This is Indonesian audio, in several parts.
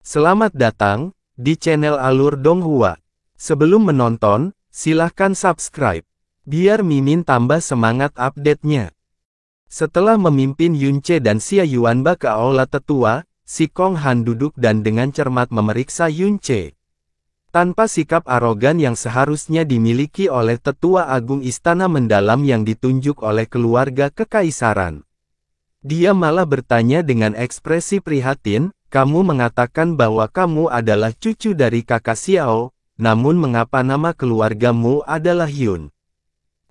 Selamat datang di channel Alur Donghua. Sebelum menonton, silahkan subscribe, biar Mimin tambah semangat update-nya. Setelah memimpin Yunce dan Xia Yuanba ke aula tetua, Si Kong Han duduk dan dengan cermat memeriksa Yunce. Tanpa sikap arogan yang seharusnya dimiliki oleh tetua agung istana mendalam yang ditunjuk oleh keluarga kekaisaran. Dia malah bertanya dengan ekspresi prihatin, "Kamu mengatakan bahwa kamu adalah cucu dari kakak Xiao, namun mengapa nama keluargamu adalah Yun?"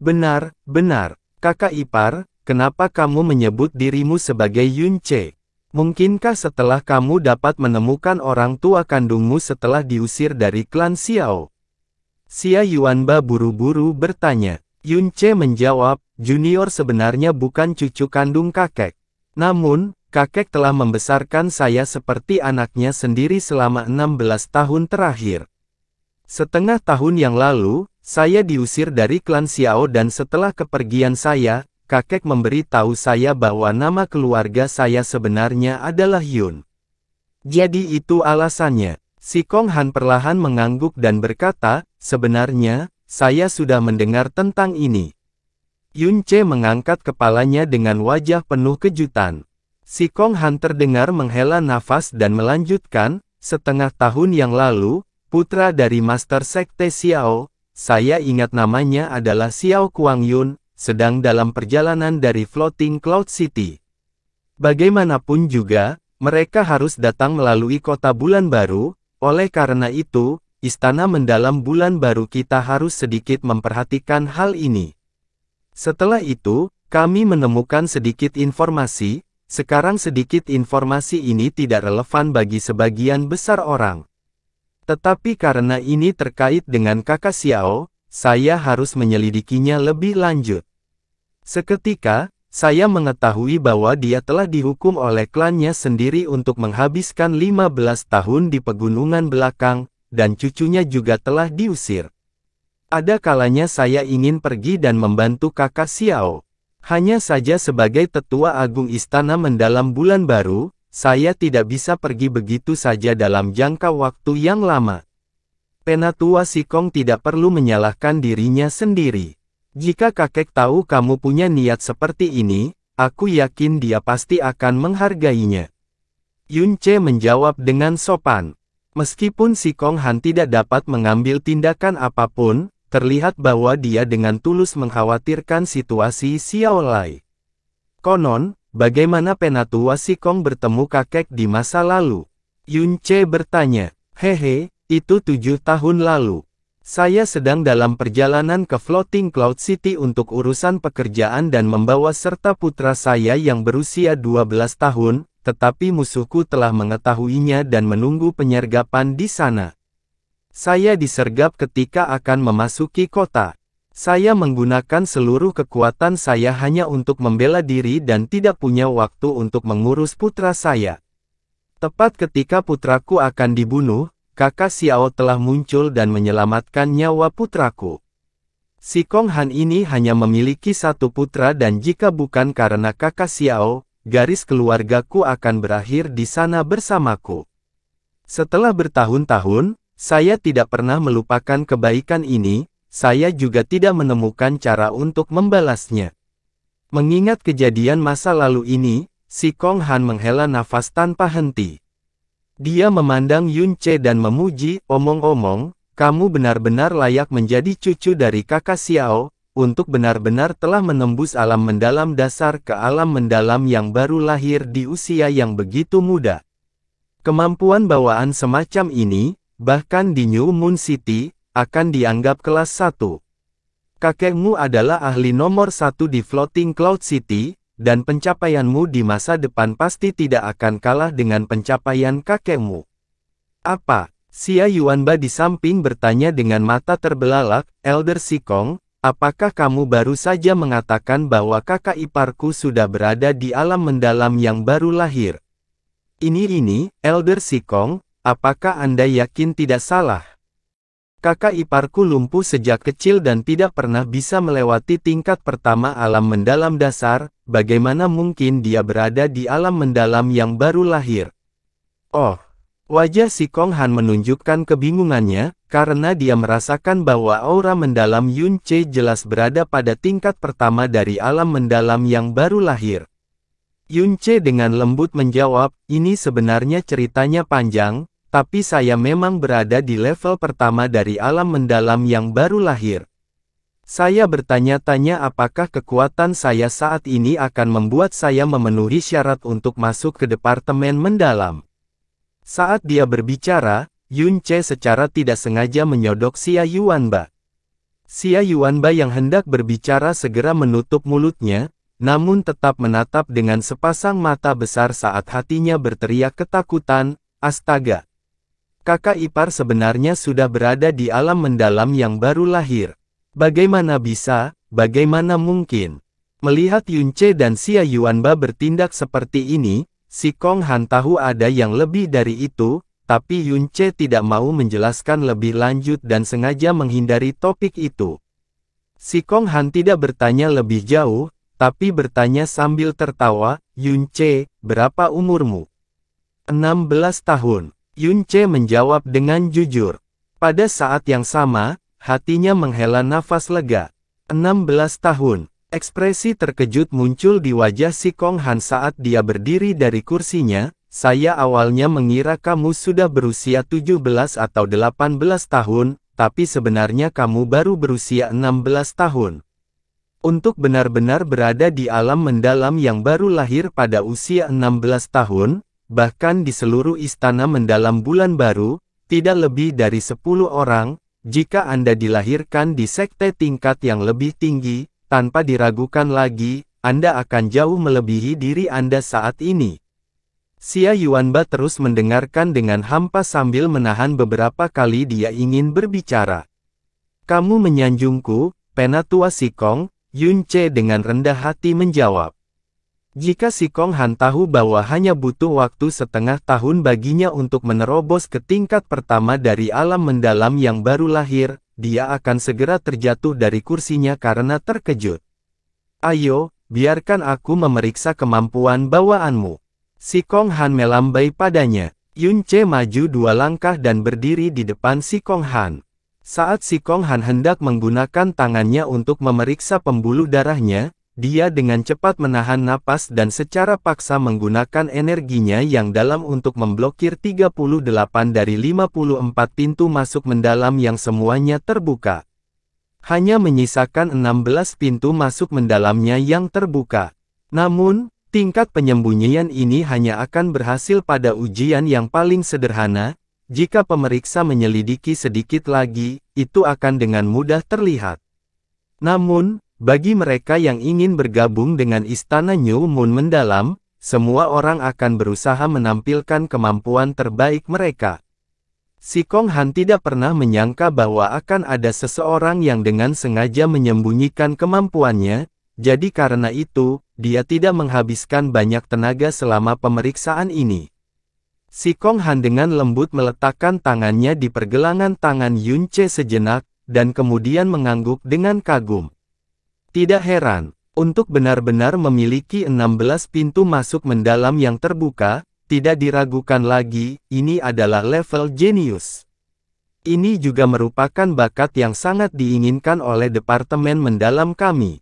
"Benar, benar, kakak ipar, kenapa kamu menyebut dirimu sebagai Yunce? Mungkinkah setelah kamu dapat menemukan orang tua kandungmu setelah diusir dari klan Xiao?" Xia Yuanba buru-buru bertanya. Yunce menjawab, "Junior sebenarnya bukan cucu kandung kakek. Namun, kakek telah membesarkan saya seperti anaknya sendiri selama 16 tahun terakhir. Setengah tahun yang lalu, saya diusir dari klan Xiao dan setelah kepergian saya, kakek memberi tahu saya bahwa nama keluarga saya sebenarnya adalah Yun. Jadi itu alasannya." Si Kong Han perlahan mengangguk dan berkata, "Sebenarnya, saya sudah mendengar tentang ini." Yunce mengangkat kepalanya dengan wajah penuh kejutan. Si Kong Han terdengar menghela nafas dan melanjutkan, "Setengah tahun yang lalu, putra dari Master Sekte Xiao, saya ingat namanya adalah Xiao Kuangyun, sedang dalam perjalanan dari Floating Cloud City. Bagaimanapun juga, mereka harus datang melalui kota Bulan Baru, oleh karena itu, istana mendalam Bulan Baru kita harus sedikit memperhatikan hal ini. Setelah itu, kami menemukan sedikit informasi. Sekarang sedikit informasi ini tidak relevan bagi sebagian besar orang. Tetapi karena ini terkait dengan kakak Xiao, saya harus menyelidikinya lebih lanjut. Seketika, saya mengetahui bahwa dia telah dihukum oleh klannya sendiri untuk menghabiskan 15 tahun di pegunungan belakang, dan cucunya juga telah diusir. Ada kalanya saya ingin pergi dan membantu kakak Xiao. Hanya saja sebagai tetua agung istana mendalam Bulan Baru, saya tidak bisa pergi begitu saja dalam jangka waktu yang lama." Penatua Si Kong tidak perlu menyalahkan dirinya sendiri. "Jika kakek tahu kamu punya niat seperti ini, aku yakin dia pasti akan menghargainya." Yunce menjawab dengan sopan. Meskipun Si Kong Han tidak dapat mengambil tindakan apapun, terlihat bahwa dia dengan tulus mengkhawatirkan situasi Xiao Lai. "Konon, bagaimana Penatua Si Kong bertemu kakek di masa lalu?" Yunce bertanya. "Hehe, itu 7 tahun lalu. Saya sedang dalam perjalanan ke Floating Cloud City untuk urusan pekerjaan dan membawa serta putra saya yang berusia 12 tahun, tetapi musuhku telah mengetahuinya dan menunggu penyergapan di sana. Saya disergap ketika akan memasuki kota. Saya menggunakan seluruh kekuatan saya hanya untuk membela diri dan tidak punya waktu untuk mengurus putra saya. Tepat ketika putraku akan dibunuh, kakak Xiao telah muncul dan menyelamatkan nyawa putraku. Si Kong Han ini hanya memiliki satu putra dan jika bukan karena kakak Xiao, garis keluargaku akan berakhir di sana bersamaku. Setelah bertahun-tahun, saya tidak pernah melupakan kebaikan ini, saya juga tidak menemukan cara untuk membalasnya." Mengingat kejadian masa lalu ini, Si Kong Han menghela nafas tanpa henti. Dia memandang Yunce dan memuji, "Omong-omong, kamu benar-benar layak menjadi cucu dari kakak Xiao, untuk benar-benar telah menembus alam mendalam dasar ke alam mendalam yang baru lahir di usia yang begitu muda. Kemampuan bawaan semacam ini, bahkan di New Moon City, akan dianggap kelas 1. Kakekmu adalah ahli nomor 1 di Floating Cloud City, dan pencapaianmu di masa depan pasti tidak akan kalah dengan pencapaian kakekmu." "Apa?" Xia Yuanba di samping bertanya dengan mata terbelalak. "Elder Si Kong, apakah kamu baru saja mengatakan bahwa kakak iparku sudah berada di alam mendalam yang baru lahir?" Ini, Elder Si Kong, apakah Anda yakin tidak salah? Kakak iparku lumpuh sejak kecil dan tidak pernah bisa melewati tingkat pertama alam mendalam dasar, bagaimana mungkin dia berada di alam mendalam yang baru lahir?" "Oh, Wajah si Kong Han menunjukkan kebingungannya, karena dia merasakan bahwa aura mendalam Yun Ce jelas berada pada tingkat pertama dari alam mendalam yang baru lahir. Yun Ce dengan lembut menjawab, ini sebenarnya ceritanya panjang, tapi saya memang berada di level pertama dari alam mendalam yang baru lahir. Saya bertanya-tanya apakah kekuatan saya saat ini akan membuat saya memenuhi syarat untuk masuk ke departemen mendalam. Saat dia berbicara, Yun Ce secara tidak sengaja menyodok Xia Yuanba. Xia Yuanba yang hendak berbicara segera menutup mulutnya, namun tetap menatap dengan sepasang mata besar saat hatinya berteriak ketakutan, astaga. Kakak ipar sebenarnya sudah berada di alam mendalam yang baru lahir. Bagaimana bisa, bagaimana mungkin? Melihat Yun Ce dan Xia Yuanba bertindak seperti ini, si Kong Han tahu ada yang lebih dari itu, tapi Yun Ce tidak mau menjelaskan lebih lanjut dan sengaja menghindari topik itu. Si Kong Han tidak bertanya lebih jauh, tapi bertanya sambil tertawa, Yun Ce, berapa umurmu? 16 tahun. Yun Ce menjawab dengan jujur. Pada saat yang sama, hatinya menghela nafas lega. 16 tahun. Ekspresi terkejut muncul di wajah si Kong Han saat dia berdiri dari kursinya. Saya awalnya mengira kamu sudah berusia 17 atau 18 tahun, tapi sebenarnya kamu baru berusia 16 tahun. Untuk benar-benar berada di alam mendalam yang baru lahir pada usia 16 tahun, bahkan di seluruh istana mendalam bulan baru, tidak lebih dari 10 orang, jika Anda dilahirkan di sekte tingkat yang lebih tinggi, tanpa diragukan lagi, Anda akan jauh melebihi diri Anda saat ini. Xia Yuanba terus mendengarkan dengan hampa sambil menahan beberapa kali dia ingin berbicara. Kamu menyanjungku, penatua si Kong, Yun Ce dengan rendah hati menjawab. Jika si Kong Han tahu bahwa hanya butuh waktu setengah tahun baginya untuk menerobos ke tingkat pertama dari alam mendalam yang baru lahir, dia akan segera terjatuh dari kursinya karena terkejut. Ayo, biarkan aku memeriksa kemampuan bawaanmu. Si Kong Han melambai padanya. Yun Ce maju 2 langkah dan berdiri di depan si Kong Han. Saat si Kong Han hendak menggunakan tangannya untuk memeriksa pembuluh darahnya, dia dengan cepat menahan napas dan secara paksa menggunakan energinya yang dalam untuk memblokir 38 dari 54 pintu masuk mendalam yang semuanya terbuka. Hanya menyisakan 16 pintu masuk mendalamnya yang terbuka. Namun, tingkat penyembunyian ini hanya akan berhasil pada ujian yang paling sederhana. Jika pemeriksa menyelidiki sedikit lagi, itu akan dengan mudah terlihat. Namun, bagi mereka yang ingin bergabung dengan Istana New Moon mendalam, semua orang akan berusaha menampilkan kemampuan terbaik mereka. Si Kong Han tidak pernah menyangka bahwa akan ada seseorang yang dengan sengaja menyembunyikan kemampuannya, jadi karena itu, dia tidak menghabiskan banyak tenaga selama pemeriksaan ini. Si Kong Han dengan lembut meletakkan tangannya di pergelangan tangan Yun Ce sejenak, dan kemudian mengangguk dengan kagum. Tidak heran, untuk benar-benar memiliki 16 pintu masuk mendalam yang terbuka, tidak diragukan lagi, ini adalah level jenius. Ini juga merupakan bakat yang sangat diinginkan oleh departemen mendalam kami.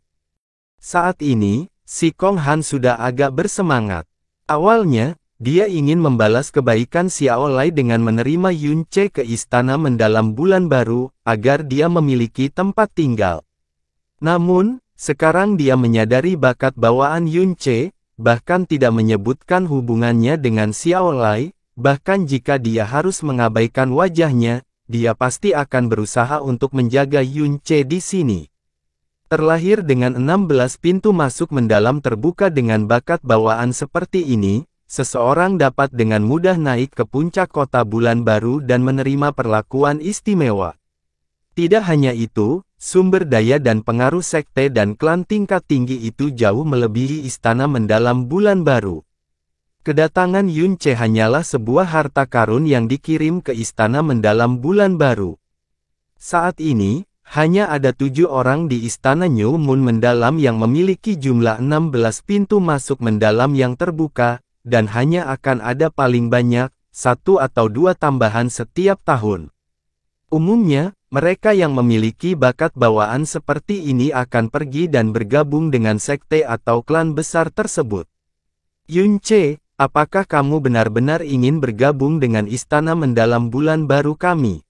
Saat ini, si Kong Han sudah agak bersemangat. Awalnya, dia ingin membalas kebaikan Xiao Lai dengan menerima Yun Ce ke istana mendalam bulan baru, agar dia memiliki tempat tinggal. Namun, sekarang dia menyadari bakat bawaan Yun Ce, bahkan tidak menyebutkan hubungannya dengan Xiao Lai, bahkan jika dia harus mengabaikan wajahnya, dia pasti akan berusaha untuk menjaga Yun Ce di sini. Terlahir dengan 16 pintu masuk mendalam terbuka dengan bakat bawaan seperti ini, seseorang dapat dengan mudah naik ke puncak kota bulan baru dan menerima perlakuan istimewa. Tidak hanya itu, sumber daya dan pengaruh sekte dan klan tingkat tinggi itu jauh melebihi istana mendalam bulan baru. Kedatangan Yun Ce hanyalah sebuah harta karun yang dikirim ke istana mendalam bulan baru. Saat ini, hanya ada 7 orang di istana New Moon mendalam yang memiliki jumlah 16 pintu masuk mendalam yang terbuka, dan hanya akan ada paling banyak 1 atau 2 tambahan setiap tahun. Umumnya, mereka yang memiliki bakat bawaan seperti ini akan pergi dan bergabung dengan sekte atau klan besar tersebut. Yunce, apakah kamu benar-benar ingin bergabung dengan Istana Mendalam Bulan Baru kami?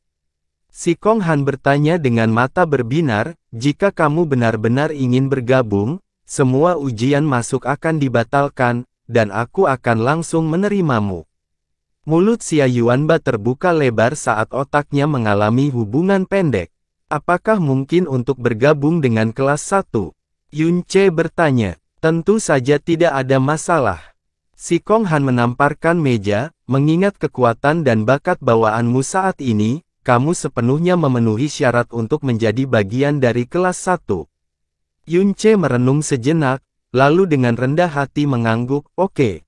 Si Kong Han bertanya dengan mata berbinar, jika kamu benar-benar ingin bergabung, semua ujian masuk akan dibatalkan, dan aku akan langsung menerimamu. Mulut Xia Yuanba terbuka lebar saat otaknya mengalami hubungan pendek. Apakah mungkin untuk bergabung dengan kelas 1? Yunce bertanya. Tentu saja tidak ada masalah. Si Kong Han menamparkan meja, mengingat kekuatan dan bakat bawaanmu saat ini, kamu sepenuhnya memenuhi syarat untuk menjadi bagian dari kelas 1. Yunce merenung sejenak, lalu dengan rendah hati mengangguk, oke.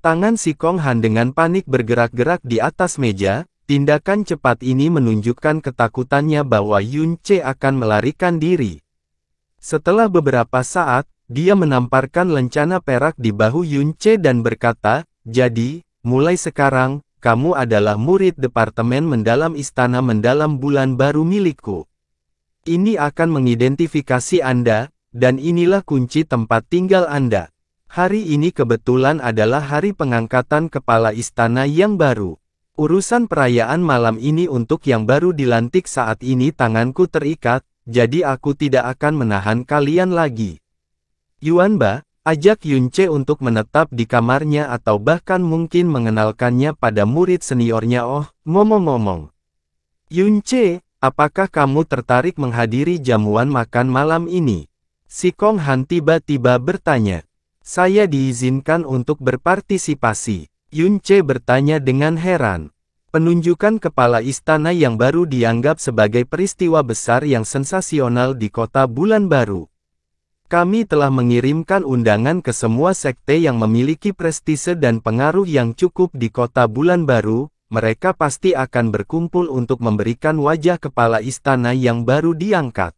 Tangan si Kong Han dengan panik bergerak-gerak di atas meja, tindakan cepat ini menunjukkan ketakutannya bahwa Yunce akan melarikan diri. Setelah beberapa saat, dia menamparkan lencana perak di bahu Yunce dan berkata, jadi, mulai sekarang, kamu adalah murid Departemen Mendalam Istana Mendalam Bulan Baru milikku. Ini akan mengidentifikasi Anda, dan inilah kunci tempat tinggal Anda. Hari ini kebetulan adalah hari pengangkatan kepala istana yang baru. Urusan perayaan malam ini untuk yang baru dilantik saat ini tanganku terikat, jadi aku tidak akan menahan kalian lagi. Yuanba, ajak Yunce untuk menetap di kamarnya atau bahkan mungkin mengenalkannya pada murid seniornya. Oh, ngomong-ngomong. Yunce, apakah kamu tertarik menghadiri jamuan makan malam ini? Si Kong Han tiba-tiba bertanya. Saya diizinkan untuk berpartisipasi. Yunce bertanya dengan heran. Penunjukan kepala istana yang baru dianggap sebagai peristiwa besar yang sensasional di kota Bulan Baru. Kami telah mengirimkan undangan ke semua sekte yang memiliki prestise dan pengaruh yang cukup di kota Bulan Baru, mereka pasti akan berkumpul untuk memberikan wajah kepala istana yang baru diangkat.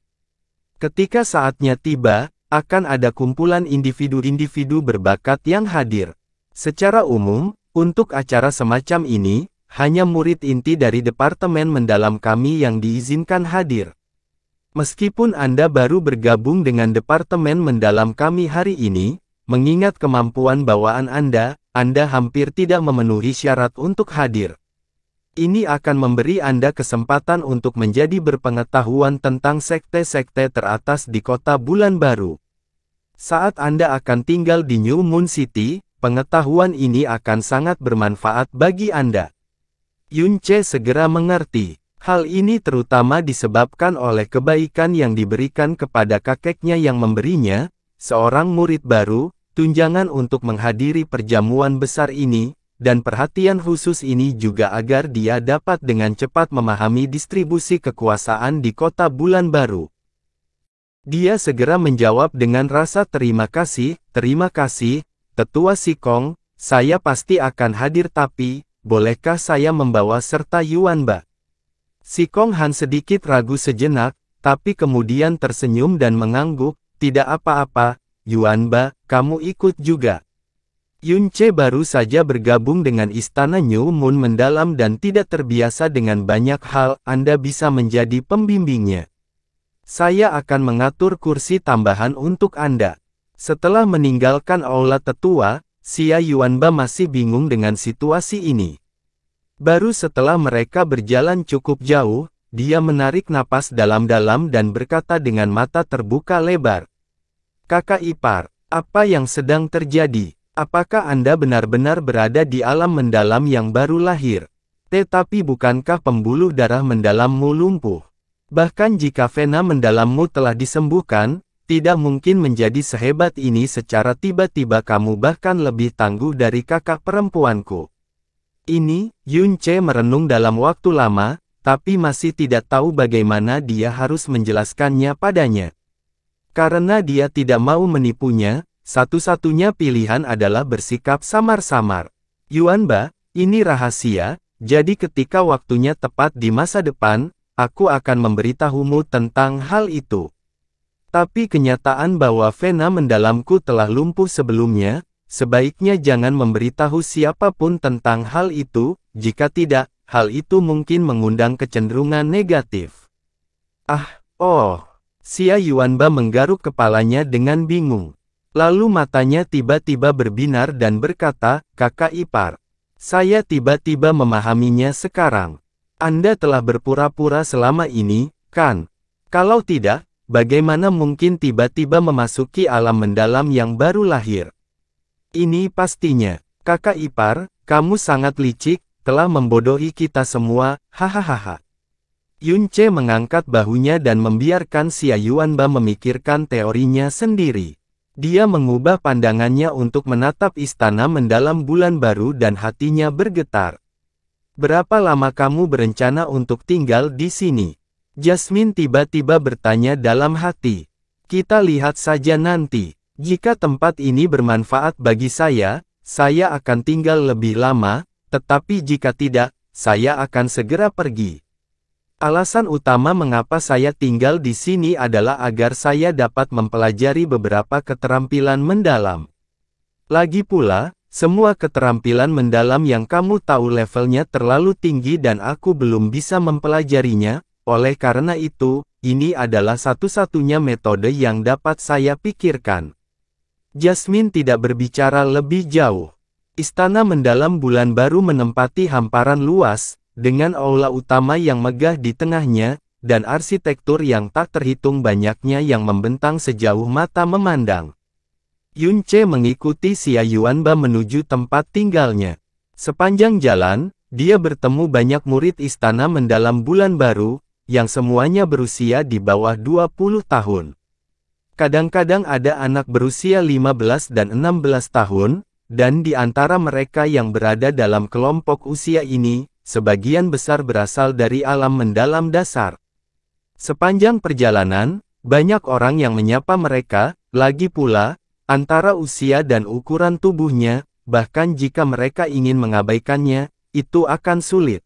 Ketika saatnya tiba, akan ada kumpulan individu-individu berbakat yang hadir. Secara umum, untuk acara semacam ini, hanya murid inti dari Departemen Mendalam kami yang diizinkan hadir. Meskipun Anda baru bergabung dengan Departemen Mendalam kami hari ini, mengingat kemampuan bawaan Anda hampir tidak memenuhi syarat untuk hadir. Ini akan memberi Anda kesempatan untuk menjadi berpengetahuan tentang sekte-sekte teratas di kota Bulan Baru. Saat Anda akan tinggal di New Moon City, pengetahuan ini akan sangat bermanfaat bagi Anda. Yunce segera mengerti. Hal ini terutama disebabkan oleh kebaikan yang diberikan kepada kakeknya yang memberinya, seorang murid baru, tunjangan untuk menghadiri perjamuan besar ini, dan perhatian khusus ini juga agar dia dapat dengan cepat memahami distribusi kekuasaan di kota Bulan Baru. Dia segera menjawab dengan rasa terima kasih, Tetua Si Kong, saya pasti akan hadir tapi, bolehkah saya membawa serta Yuanba? Si Kong Han sedikit ragu sejenak, tapi kemudian tersenyum dan mengangguk, tidak apa-apa, Yuanba, kamu ikut juga. Yunce baru saja bergabung dengan Istana New Moon Mendalam dan tidak terbiasa dengan banyak hal, Anda bisa menjadi pembimbingnya. Saya akan mengatur kursi tambahan untuk Anda. Setelah meninggalkan aula tetua, Xia Yuanba masih bingung dengan situasi ini. Baru setelah mereka berjalan cukup jauh, dia menarik napas dalam-dalam dan berkata dengan mata terbuka lebar. Kakak ipar, apa yang sedang terjadi? Apakah Anda benar-benar berada di alam mendalam yang baru lahir? Tetapi bukankah pembuluh darah mendalammu lumpuh? Bahkan jika vena mendalammu telah disembuhkan, tidak mungkin menjadi sehebat ini secara tiba-tiba kamu bahkan lebih tangguh dari kakak perempuanku. Ini, Yunce merenung dalam waktu lama, tapi masih tidak tahu bagaimana dia harus menjelaskannya padanya. Karena dia tidak mau menipunya, satu-satunya pilihan adalah bersikap samar-samar. Yuanba, ini rahasia, jadi ketika waktunya tepat di masa depan, aku akan memberitahumu tentang hal itu. Tapi kenyataan bahwa vena mendalamku telah lumpuh sebelumnya, sebaiknya jangan memberitahu siapapun tentang hal itu, jika tidak, hal itu mungkin mengundang kecenderungan negatif. Xia Yuanba menggaruk kepalanya dengan bingung. Lalu matanya tiba-tiba berbinar dan berkata, "Kakak ipar, saya tiba-tiba memahaminya sekarang. Anda telah berpura-pura selama ini, kan? Kalau tidak, bagaimana mungkin tiba-tiba memasuki alam mendalam yang baru lahir? Ini pastinya, kakak ipar, kamu sangat licik, telah membodohi kita semua, hahaha." Yun Ce mengangkat bahunya dan membiarkan Xia Yuanba memikirkan teorinya sendiri. Dia mengubah pandangannya untuk menatap istana mendalam bulan baru dan hatinya bergetar. "Berapa lama kamu berencana untuk tinggal di sini?" Jasmine tiba-tiba bertanya dalam hati. "Kita lihat saja nanti. Jika tempat ini bermanfaat bagi saya akan tinggal lebih lama, tetapi jika tidak, saya akan segera pergi. Alasan utama mengapa saya tinggal di sini adalah agar saya dapat mempelajari beberapa keterampilan mendalam. Lagi pula, semua keterampilan mendalam yang kamu tahu levelnya terlalu tinggi dan aku belum bisa mempelajarinya, oleh karena itu, ini adalah satu-satunya metode yang dapat saya pikirkan." Jasmine tidak berbicara lebih jauh. Istana mendalam bulan baru menempati hamparan luas, dengan aula utama yang megah di tengahnya, dan arsitektur yang tak terhitung banyaknya yang membentang sejauh mata memandang. Yun Ce mengikuti Xia Yuanba menuju tempat tinggalnya. Sepanjang jalan, dia bertemu banyak murid istana mendalam bulan baru, yang semuanya berusia di bawah 20 tahun. Kadang-kadang ada anak berusia 15 dan 16 tahun, dan di antara mereka yang berada dalam kelompok usia ini, sebagian besar berasal dari alam mendalam dasar. Sepanjang perjalanan, banyak orang yang menyapa mereka, lagi pula, antara usia dan ukuran tubuhnya, bahkan jika mereka ingin mengabaikannya, itu akan sulit.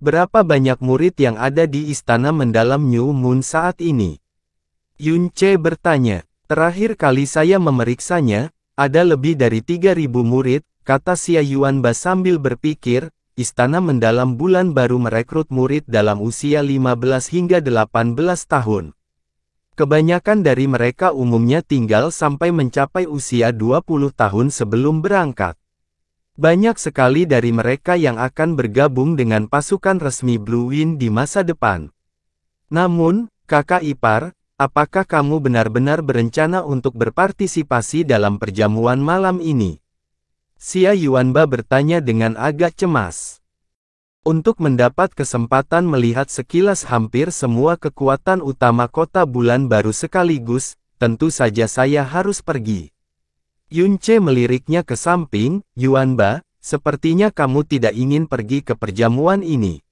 Berapa banyak murid yang ada di istana mendalam New Moon saat ini? Yun Ce bertanya. "Terakhir kali saya memeriksanya, ada lebih dari 3.000 murid, kata Xia Yuanba sambil berpikir. Istana mendalam bulan baru merekrut murid dalam usia 15 hingga 18 tahun. Kebanyakan dari mereka umumnya tinggal sampai mencapai usia 20 tahun sebelum berangkat. Banyak sekali dari mereka yang akan bergabung dengan pasukan resmi Blue Wind di masa depan. Namun, kakak ipar, apakah kamu benar-benar berencana untuk berpartisipasi dalam perjamuan malam ini?" Xia Yuanba bertanya dengan agak cemas. "Untuk mendapat kesempatan melihat sekilas hampir semua kekuatan utama kota bulan baru sekaligus, tentu saja saya harus pergi." Yun Ce meliriknya ke samping. "Yuanba, sepertinya kamu tidak ingin pergi ke perjamuan ini.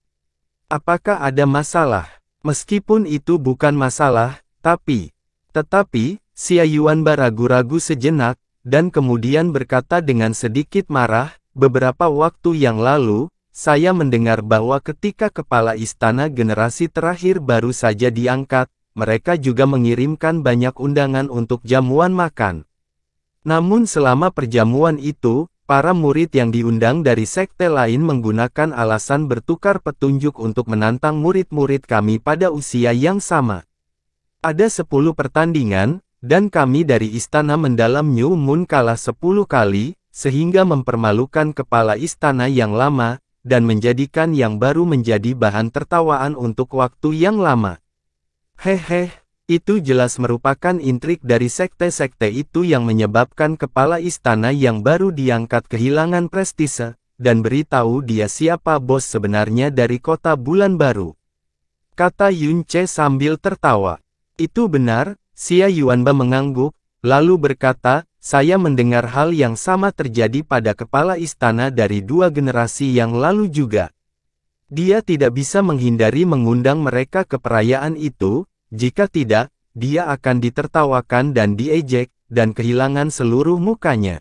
Apakah ada masalah?" "Meskipun itu bukan masalah, tetapi, Xia Yuanba ragu-ragu sejenak, dan kemudian berkata dengan sedikit marah, "Beberapa waktu yang lalu, saya mendengar bahwa ketika kepala istana generasi terakhir baru saja diangkat, mereka juga mengirimkan banyak undangan untuk jamuan makan. Namun selama perjamuan itu, para murid yang diundang dari sekte lain menggunakan alasan bertukar petunjuk untuk menantang murid-murid kami pada usia yang sama. Ada 10 pertandingan, dan kami dari istana mendalam New Moon kalah 10 kali, sehingga mempermalukan kepala istana yang lama, dan menjadikan yang baru menjadi bahan tertawaan untuk waktu yang lama." Hehe, itu jelas merupakan intrik dari sekte-sekte itu yang menyebabkan kepala istana yang baru diangkat kehilangan prestise, dan beritahu dia siapa bos sebenarnya dari kota bulan baru. Kata Yun Ce sambil tertawa. "Itu benar." Xia Yuanba mengangguk, lalu berkata, "Saya mendengar hal yang sama terjadi pada kepala istana dari 2 generasi yang lalu juga. Dia tidak bisa menghindari mengundang mereka ke perayaan itu, jika tidak, dia akan ditertawakan dan diejek, dan kehilangan seluruh mukanya.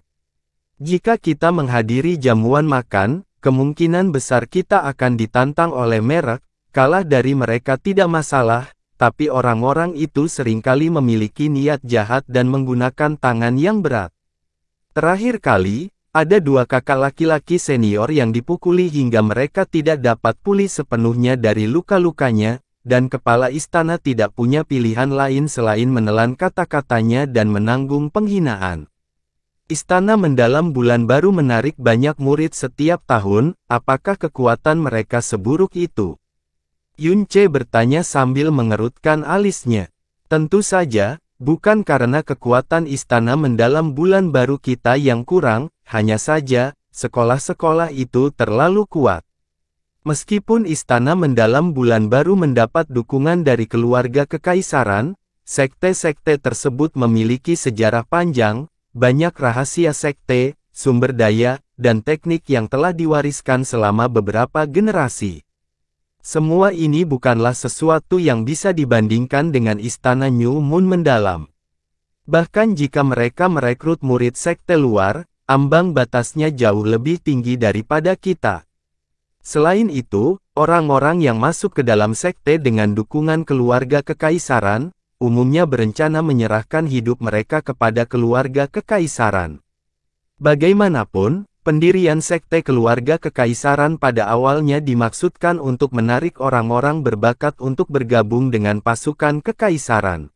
Jika kita menghadiri jamuan makan, kemungkinan besar kita akan ditantang oleh merek, kalah dari mereka tidak masalah. Tapi orang-orang itu seringkali memiliki niat jahat dan menggunakan tangan yang berat. Terakhir kali, ada dua kakak laki-laki senior yang dipukuli hingga mereka tidak dapat pulih sepenuhnya dari luka-lukanya, dan kepala istana tidak punya pilihan lain selain menelan kata-katanya dan menanggung penghinaan. Istana mendalam bulan baru menarik banyak murid setiap tahun, apakah kekuatan mereka seburuk itu? Yunce bertanya sambil mengerutkan alisnya. Tentu saja, bukan karena kekuatan istana mendalam bulan baru kita yang kurang, hanya saja, sekolah-sekolah itu terlalu kuat. Meskipun istana mendalam bulan baru mendapat dukungan dari keluarga kekaisaran, sekte-sekte tersebut memiliki sejarah panjang, banyak rahasia sekte, sumber daya, dan teknik yang telah diwariskan selama beberapa generasi. Semua ini bukanlah sesuatu yang bisa dibandingkan dengan istana New Moon mendalam. Bahkan jika mereka merekrut murid sekte luar, ambang batasnya jauh lebih tinggi daripada kita. Selain itu, orang-orang yang masuk ke dalam sekte dengan dukungan keluarga kekaisaran, umumnya berencana menyerahkan hidup mereka kepada keluarga kekaisaran. Bagaimanapun, pendirian sekte keluarga kekaisaran pada awalnya dimaksudkan untuk menarik orang-orang berbakat untuk bergabung dengan pasukan kekaisaran.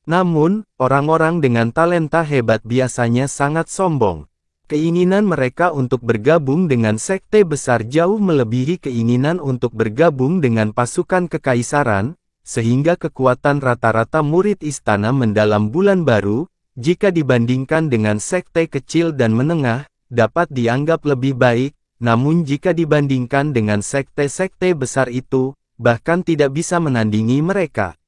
Namun, orang-orang dengan talenta hebat biasanya sangat sombong. Keinginan mereka untuk bergabung dengan sekte besar jauh melebihi keinginan untuk bergabung dengan pasukan kekaisaran, sehingga kekuatan rata-rata murid istana mendalam bulan baru, jika dibandingkan dengan sekte kecil dan menengah, dapat dianggap lebih baik, namun jika dibandingkan dengan sekte-sekte besar itu, bahkan tidak bisa menandingi mereka.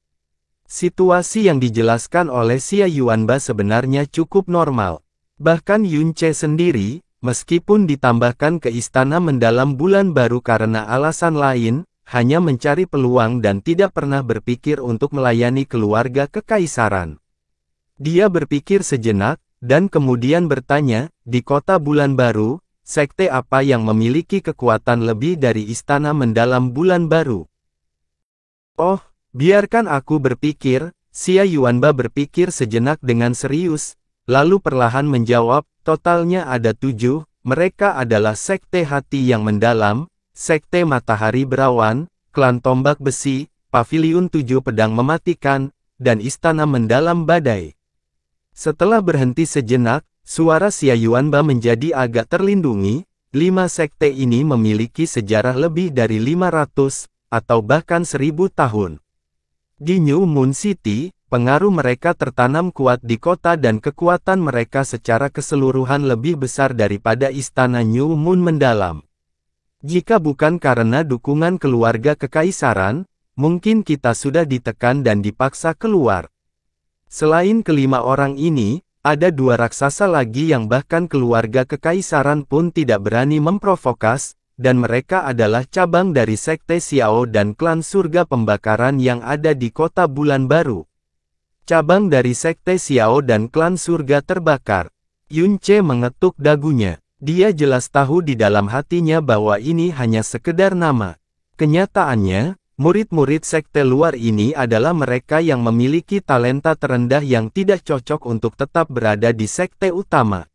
Situasi yang dijelaskan oleh Xia Yuanba sebenarnya cukup normal. Bahkan Yunce sendiri, meskipun ditambahkan ke istana mendalam bulan baru karena alasan lain, hanya mencari peluang dan tidak pernah berpikir untuk melayani keluarga kekaisaran. Dia berpikir sejenak, dan kemudian bertanya, di kota bulan baru, sekte apa yang memiliki kekuatan lebih dari istana mendalam bulan baru? Oh, biarkan aku berpikir, Xia Yuanba berpikir sejenak dengan serius, lalu perlahan menjawab, totalnya ada 7, mereka adalah sekte hati yang mendalam, sekte matahari berawan, klan tombak besi, paviliun 7 pedang mematikan, dan istana mendalam badai. Setelah berhenti sejenak, suara Xia Yuanba menjadi agak terlindungi. 5 sekte ini memiliki sejarah lebih dari 500, atau bahkan 1000 tahun. Di New Moon City, pengaruh mereka tertanam kuat di kota dan kekuatan mereka secara keseluruhan lebih besar daripada istana New Moon mendalam. Jika bukan karena dukungan keluarga kekaisaran, mungkin kita sudah ditekan dan dipaksa keluar. Selain kelima orang ini, ada 2 raksasa lagi yang bahkan keluarga kekaisaran pun tidak berani memprovokas, dan mereka adalah cabang dari sekte Xiao dan klan surga pembakaran yang ada di kota bulan baru. Cabang dari sekte Xiao dan klan surga terbakar. Yunce mengetuk dagunya. Dia jelas tahu di dalam hatinya bahwa ini hanya sekedar nama. Kenyataannya, murid-murid sekte luar ini adalah mereka yang memiliki talenta terendah yang tidak cocok untuk tetap berada di sekte utama.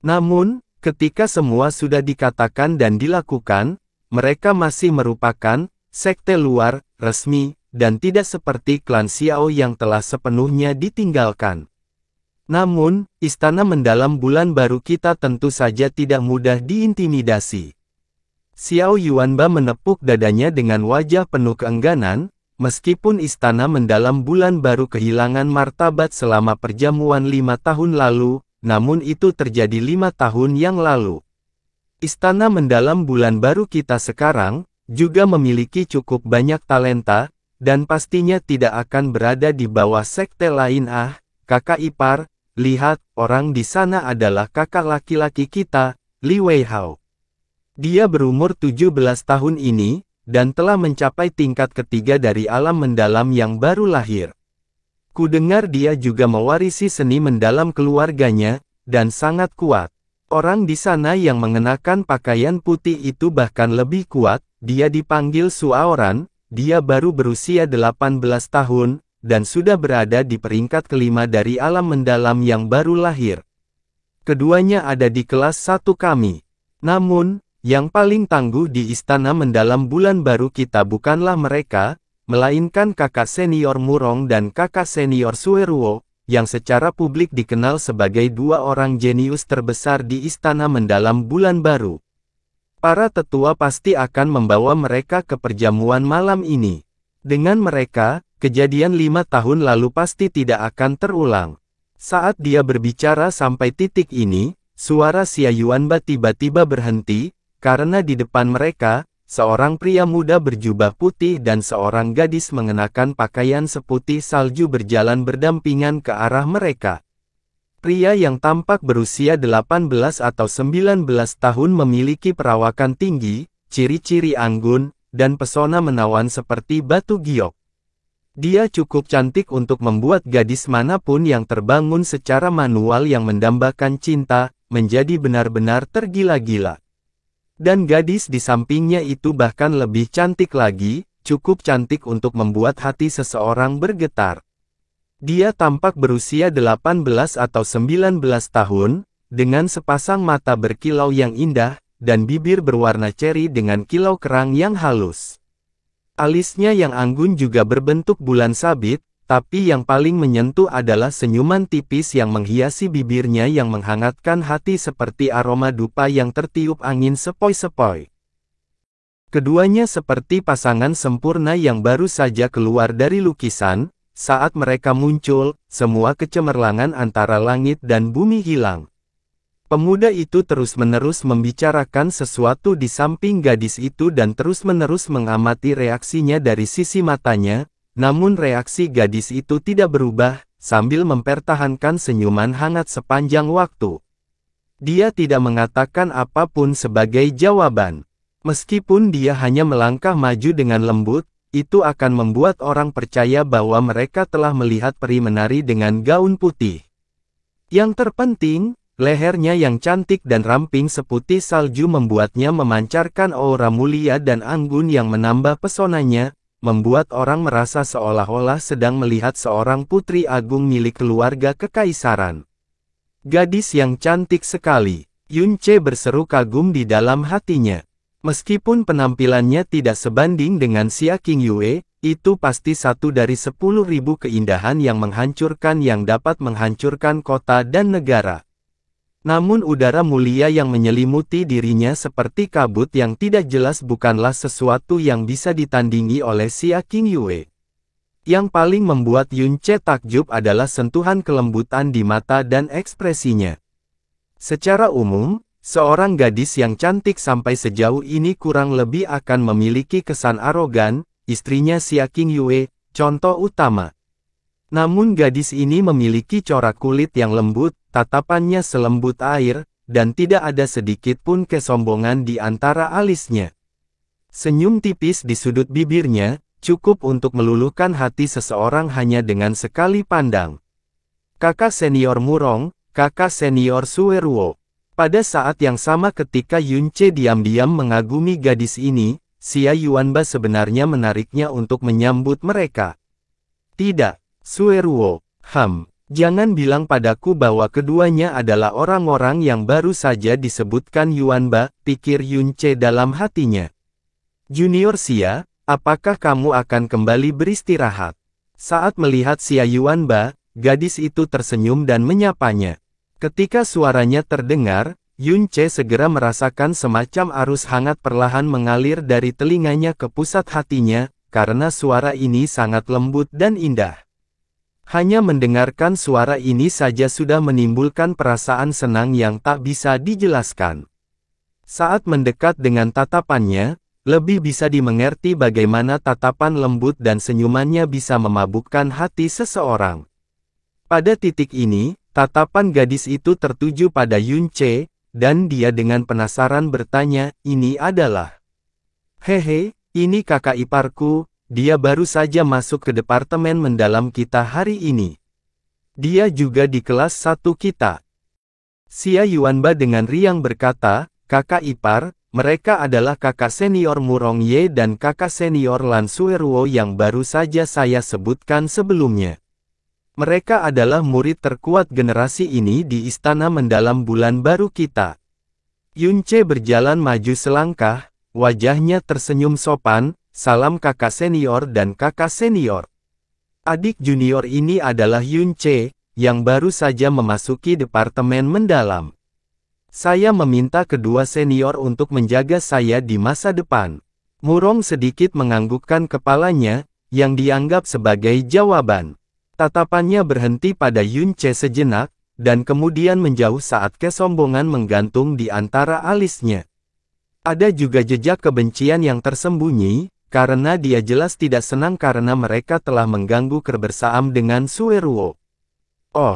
Namun, ketika semua sudah dikatakan dan dilakukan, mereka masih merupakan sekte luar, resmi, dan tidak seperti klan Xiao yang telah sepenuhnya ditinggalkan. Namun, istana mendalam bulan baru kita tentu saja tidak mudah diintimidasi. Xiao Yuanba menepuk dadanya dengan wajah penuh keengganan, meskipun istana mendalam bulan baru kehilangan martabat selama perjamuan 5 tahun lalu, namun itu terjadi 5 tahun yang lalu. Istana mendalam bulan baru kita sekarang, juga memiliki cukup banyak talenta, dan pastinya tidak akan berada di bawah sekte lain. Kakak ipar, lihat, orang di sana adalah kakak laki-laki kita, Li Weihao. Dia berumur 17 tahun ini, dan telah mencapai tingkat ketiga dari alam mendalam yang baru lahir. Kudengar dia juga mewarisi seni mendalam keluarganya, dan sangat kuat. Orang di sana yang mengenakan pakaian putih itu bahkan lebih kuat, dia dipanggil Suaoran, dia baru berusia 18 tahun, dan sudah berada di peringkat kelima dari alam mendalam yang baru lahir. Keduanya ada di kelas 1 kami. Namun, yang paling tangguh di istana mendalam bulan baru kita bukanlah mereka, melainkan kakak senior Murong dan kakak senior Sueruo, yang secara publik dikenal sebagai dua orang jenius terbesar di istana mendalam bulan baru. Para tetua pasti akan membawa mereka ke perjamuan malam ini. Dengan mereka, kejadian 5 tahun lalu pasti tidak akan terulang. Saat dia berbicara sampai titik ini, suara Xia Yuanba tiba-tiba berhenti, karena di depan mereka, seorang pria muda berjubah putih dan seorang gadis mengenakan pakaian seputih salju berjalan berdampingan ke arah mereka. Pria yang tampak berusia 18 atau 19 tahun memiliki perawakan tinggi, ciri-ciri anggun, dan pesona menawan seperti batu giok. Dia cukup cantik untuk membuat gadis manapun yang terbangun secara manual yang mendambakan cinta, menjadi benar-benar tergila-gila. Dan gadis di sampingnya itu bahkan lebih cantik lagi, cukup cantik untuk membuat hati seseorang bergetar. Dia tampak berusia 18 atau 19 tahun, dengan sepasang mata berkilau yang indah, dan bibir berwarna ceri dengan kilau kerang yang halus. Alisnya yang anggun juga berbentuk bulan sabit, tapi yang paling menyentuh adalah senyuman tipis yang menghiasi bibirnya yang menghangatkan hati seperti aroma dupa yang tertiup angin sepoi-sepoi. Keduanya seperti pasangan sempurna yang baru saja keluar dari lukisan. Saat mereka muncul, semua kecemerlangan antara langit dan bumi hilang. Pemuda itu terus-menerus membicarakan sesuatu di samping gadis itu dan terus-menerus mengamati reaksinya dari sisi matanya. Namun reaksi gadis itu tidak berubah, sambil mempertahankan senyuman hangat sepanjang waktu. Dia tidak mengatakan apapun sebagai jawaban. Meskipun dia hanya melangkah maju dengan lembut, itu akan membuat orang percaya bahwa mereka telah melihat peri menari dengan gaun putih. Yang terpenting, lehernya yang cantik dan ramping seputih salju membuatnya memancarkan aura mulia dan anggun yang menambah pesonanya, membuat orang merasa seolah-olah sedang melihat seorang putri agung milik keluarga kekaisaran. Gadis yang cantik sekali, Yun Ce berseru kagum di dalam hatinya. Meskipun penampilannya tidak sebanding dengan Xia Qingyue, itu pasti satu dari 10.000 keindahan yang dapat menghancurkan kota dan negara. Namun udara mulia yang menyelimuti dirinya seperti kabut yang tidak jelas bukanlah sesuatu yang bisa ditandingi oleh Xia Qingyue. Yang paling membuat Yun Ce takjub adalah sentuhan kelembutan di mata dan ekspresinya. Secara umum, seorang gadis yang cantik sampai sejauh ini kurang lebih akan memiliki kesan arogan, istrinya Xia Qingyue, contoh utama. Namun gadis ini memiliki corak kulit yang lembut, tatapannya selembut air, dan tidak ada sedikit pun kesombongan di antara alisnya. Senyum tipis di sudut bibirnya, cukup untuk meluluhkan hati seseorang hanya dengan sekali pandang. Kakak senior Murong, kakak senior Sueruo. Pada saat yang sama ketika Yun Ce diam-diam mengagumi gadis ini, Xia Yuanba sebenarnya menariknya untuk menyambut mereka. Tidak, Sueruo, jangan bilang padaku bahwa keduanya adalah orang-orang yang baru saja disebutkan Yuanba, pikir Yun Ce dalam hatinya. Junior Xia, apakah kamu akan kembali beristirahat? Saat melihat Xia Yuanba, gadis itu tersenyum dan menyapanya. Ketika suaranya terdengar, Yun Ce segera merasakan semacam arus hangat perlahan mengalir dari telinganya ke pusat hatinya, karena suara ini sangat lembut dan indah. Hanya mendengarkan suara ini saja sudah menimbulkan perasaan senang yang tak bisa dijelaskan. Saat mendekat dengan tatapannya, lebih bisa dimengerti bagaimana tatapan lembut dan senyumannya bisa memabukkan hati seseorang. Pada titik ini, tatapan gadis itu tertuju pada Yun Ce, dan dia dengan penasaran bertanya, "Ini adalah..." "Hehe, ini kakak iparku. Dia baru saja masuk ke departemen mendalam kita hari ini. Dia juga di kelas 1 kita." Xia Yuanba dengan riang berkata, "Kakak ipar, mereka adalah kakak senior Murong Ye dan kakak senior Lan Sueruo yang baru saja saya sebutkan sebelumnya." Mereka adalah murid terkuat generasi ini di istana mendalam bulan baru kita. Yunce berjalan maju selangkah, wajahnya tersenyum sopan, salam kakak senior dan kakak senior. Adik junior ini adalah Yunce, yang baru saja memasuki departemen mendalam. Saya meminta kedua senior untuk menjaga saya di masa depan. Murong sedikit menganggukkan kepalanya, yang dianggap sebagai jawaban. Tatapannya berhenti pada Yunce sejenak, dan kemudian menjauh saat kesombongan menggantung di antara alisnya. Ada juga jejak kebencian yang tersembunyi, karena dia jelas tidak senang karena mereka telah mengganggu kebersamaan dengan Sueruo. Oh,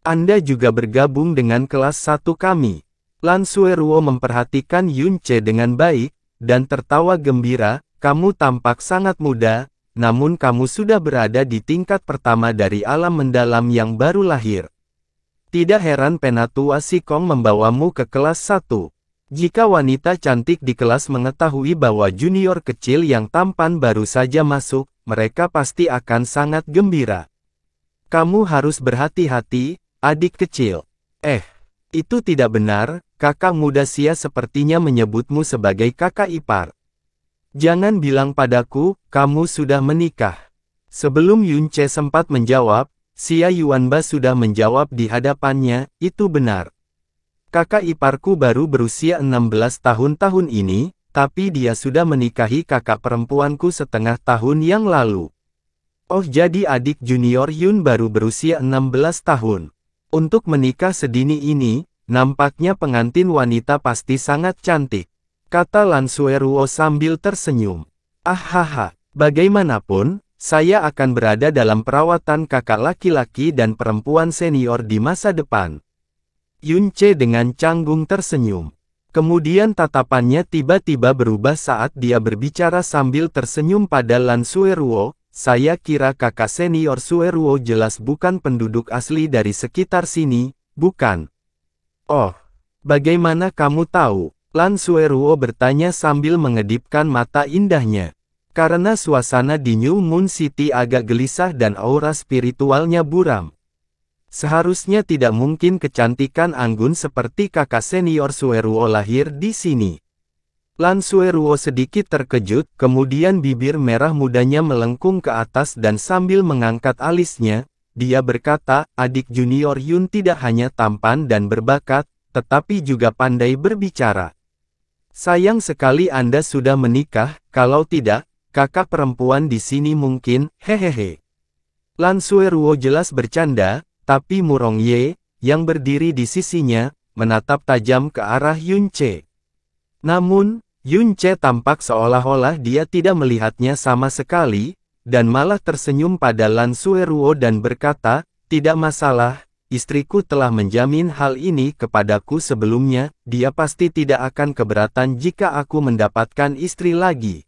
Anda juga bergabung dengan kelas 1 kami. Lan Sueruo memperhatikan Yunce dengan baik, dan tertawa gembira, kamu tampak sangat muda, namun kamu sudah berada di tingkat pertama dari alam mendalam yang baru lahir. Tidak heran Penatua Sikong membawamu ke kelas 1. Jika wanita cantik di kelas mengetahui bahwa junior kecil yang tampan baru saja masuk, mereka pasti akan sangat gembira. Kamu harus berhati-hati, adik kecil. Itu tidak benar, kakak muda Sia sepertinya menyebutmu sebagai kakak ipar. Jangan bilang padaku, kamu sudah menikah. Sebelum Yunce sempat menjawab, Xia Yuanba sudah menjawab di hadapannya, itu benar. Kakak iparku baru berusia 16 tahun ini, tapi dia sudah menikahi kakak perempuanku setengah tahun yang lalu. Oh jadi adik junior Yun baru berusia 16 tahun. Untuk menikah sedini ini, nampaknya pengantin wanita pasti sangat cantik. Kata Lan Sueruo sambil tersenyum. Hahaha, bagaimanapun, saya akan berada dalam perawatan kakak laki-laki dan perempuan senior di masa depan. Yunce dengan canggung tersenyum. Kemudian tatapannya tiba-tiba berubah saat dia berbicara sambil tersenyum pada Lan Sueruo. Saya kira kakak senior Sueruo jelas bukan penduduk asli dari sekitar sini, bukan? Oh, bagaimana kamu tahu? Lan Sueruo bertanya sambil mengedipkan mata indahnya. Karena suasana di New Moon City agak gelisah dan aura spiritualnya buram. Seharusnya tidak mungkin kecantikan anggun seperti kakak senior Sueruo lahir di sini. Lan Sueruo sedikit terkejut, kemudian bibir merah mudanya melengkung ke atas dan sambil mengangkat alisnya, dia berkata, adik junior Yun tidak hanya tampan dan berbakat, tetapi juga pandai berbicara. Sayang sekali Anda sudah menikah, kalau tidak, kakak perempuan di sini mungkin, hehehe. Lan Sueruo jelas bercanda, tapi Murong Ye, yang berdiri di sisinya, menatap tajam ke arah Yunce. Namun, Yunce tampak seolah-olah dia tidak melihatnya sama sekali, dan malah tersenyum pada Lan Sueruo dan berkata, tidak masalah. Istriku telah menjamin hal ini kepadaku sebelumnya, dia pasti tidak akan keberatan jika aku mendapatkan istri lagi.